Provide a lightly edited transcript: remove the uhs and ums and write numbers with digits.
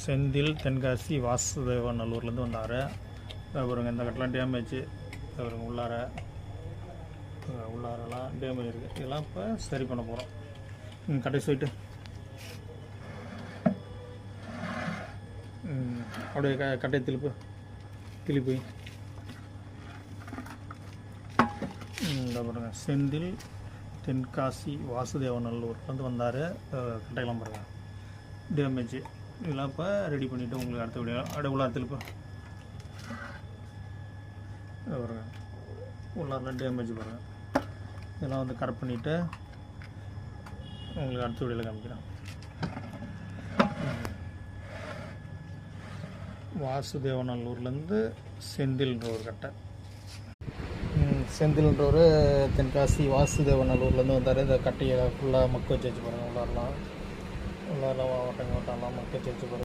செந்தில் தென்காசி வாசுதேவநல்லூர்லேருந்து வந்தார். பாருங்க இந்த கட்டெலாம் டேமேஜ். பாருங்க உள்ளாரெல்லாம் டேமேஜ் இருக்குது. இதெல்லாம் இப்போ சரி பண்ண போகிறோம். கடைசி போயிட்டு அப்படியே கட்டையை திருப்பி இந்த பாருங்க செந்தில் தென்காசி வாசுதேவநல்லூர்லேருந்து வந்தார். கட்டையெல்லாம் பாருங்கள் டேமேஜ். இதெல்லாம் இப்போ ரெடி பண்ணிவிட்டு உங்களுக்கு அடுத்த வீடியோ அப்படியே உள்ளார திருப்பி பாருங்க உள்ளாரெலாம் டேமேஜ் பாருங்கள். இதெல்லாம் வந்து கரெக்ட் பண்ணிவிட்டு உங்களுக்கு அடுத்த வீடியோவில் காமிக்கிறேன். வாசுதேவநல்லூர்லேருந்து செந்தில்ன்ற ஒரு கட்டை. செந்தில்ன்ற ஒரு தென்காசி வாசுதேவநல்லூர்லேருந்து வந்தார். இந்த கட்டையை ஃபுல்லாக மக்க வச்சு பாருங்கள். உள்ளாரெலாம் ஓட்டங்கலாம் மக்க வச்சு பாருங்கள்.